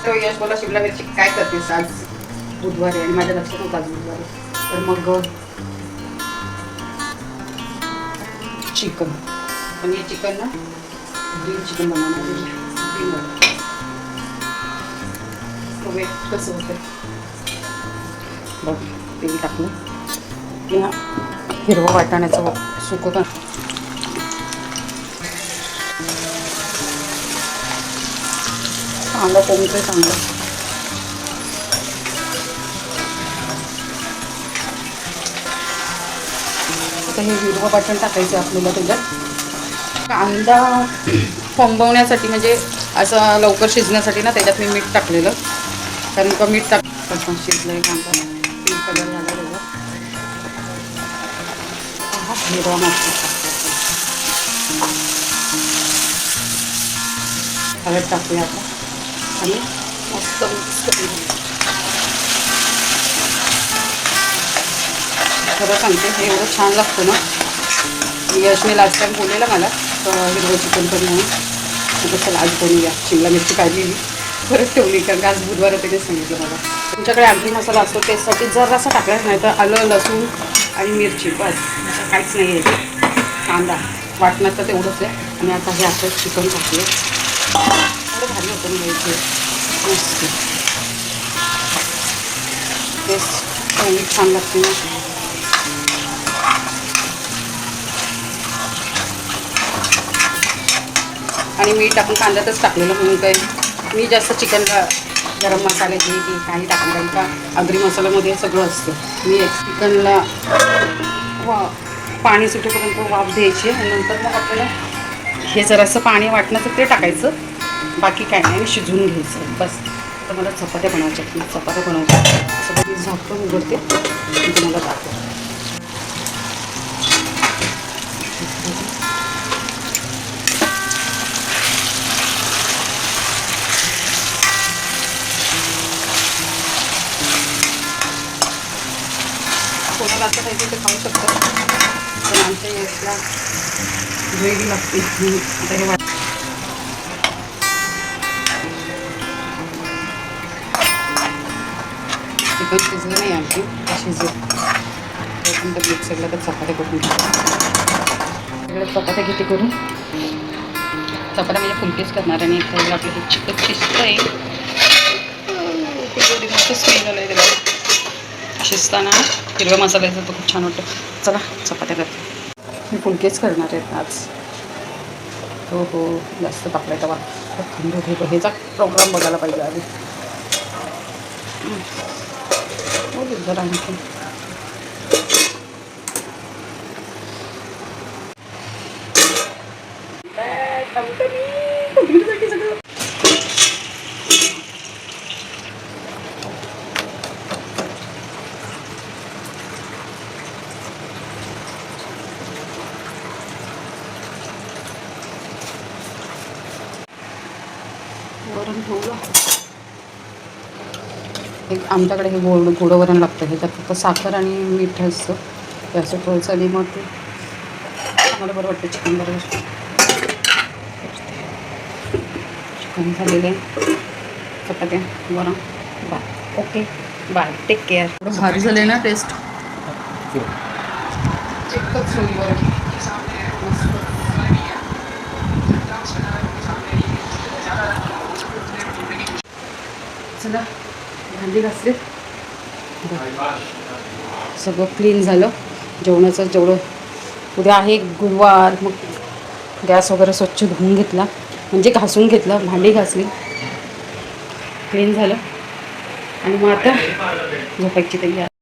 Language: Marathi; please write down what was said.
तो यश बोला शिमला मिरची काय करतेस आज बुधवार आहे आणि माझ्या लक्षात होतं आज बुधवार आहे. तर मग चिकन पण हे चिकन ना ग्रीन चिकन बनवणार आहे. वेट कसं होतं बघ तेल टाकलं किंवा हिरवं वाटाण्याचं सुकवतं. चांगलं पोमचं चांगलं आता हे हिरवं वाटण टाकायचं आपल्याला त्याच्यात. कांदा फोंबवण्यासाठी म्हणजे असं लवकर शिजण्यासाठी ना त्याच्यात मी मीठ टाकलेलं कारण का मीठ टाकतं शिजलंय कांदा पिंक कलर झाला त्याचा. हिरवा मस्त हळद टाकूया आता आणि मस्त मिक्स करूया. खरं सांगते हे एवढं छान लागतं ना. यशने लास्ट टाइम बोललेलं मला हिरवं चिकन करी म्हणून. कसं आज बनवूया शिमला मिरची काढलेली परत ठेवली कारण आज बुधवार त्याने सांगितलं मला. तुमच्याकडे आमटी मसाला असतो त्यासाठी जरासा टाकलाच नाही तर आलं लसूण आणि मिरची बस असं काहीच नाही आहे. कांदा वाटणार तर तेवढंच आहे. आणि आता हे आपलं चिकन टाकूया. थोडं भारी होतं घ्यायचे मस्त टेस्ट एवढी छान लागते ना. आणि मीठ आपण कांद्यातच टाकलेलं म्हणून काय मी जास्त चिकनला गरम मसाले हे ती काही टाकलं नाही का आगरी मसाल्यामध्ये सगळं असतं. मी चिकनला पाणी सुटेपर्यंत वाफ द्यायची आणि नंतर मग आपल्याला हे जरासं पाणी वाटणं तर ते टाकायचं. बाकी काय नाही शिजवून घ्यायचं बस. तर मला चपात्या बनवायच्या चपात्या बनवतात असं बघी झाकून उघडते आणि तुम्हाला दाखवते. कोणाला असं खायचं ते खाऊ शकतं पण आमच्या याला ग्रेव्ही लागते. आता हे चिकन शिजलं नाही आणखी शिजेल तोपर्यंत मिक्सरला तर चपात्या करून सगळ्या चपात्या किती करून चपात्या म्हणजे फुलकेच करणार आणि एक आपलं हे चिकन शिजतं आहे मस्त स्मेल आलं आहे त्याला. शिजताना हिरव्या मसाल्याचं तर खूप छान वाटतं. चला चपात्या करते. मी फुलकेच करणार आहेत आज. हो हो जास्त तापलाय तेव्हा थंड होते. ह्याचा प्रोग्राम बघायला पाहिजे आधी. हो जरा आणखी वरण ठेवलं. एक आमच्याकडे हे गोडं वरण लागतं. ह्याच्यात फक्त साखर आणि मीठ असतं ते असं ठेवायचं आणि मग ते आम्हाला बरं वाटतं चिकन बरोबर. चिकन झालेले चपात्या वरण bye. Okay bye take care. एवढं भारी झालं आहे ना टेस्ट एकच सोयीवर. चला भांडी घासले सगळं क्लीन झालं. जेवणाचं जेवढं उद्या आहे गुरुवार मग गॅस वगैरे स्वच्छ धुवून घेतला म्हणजे घासून घेतलं. भांडी घासली क्लीन झालं आणि मग आता झोपायची तयारी.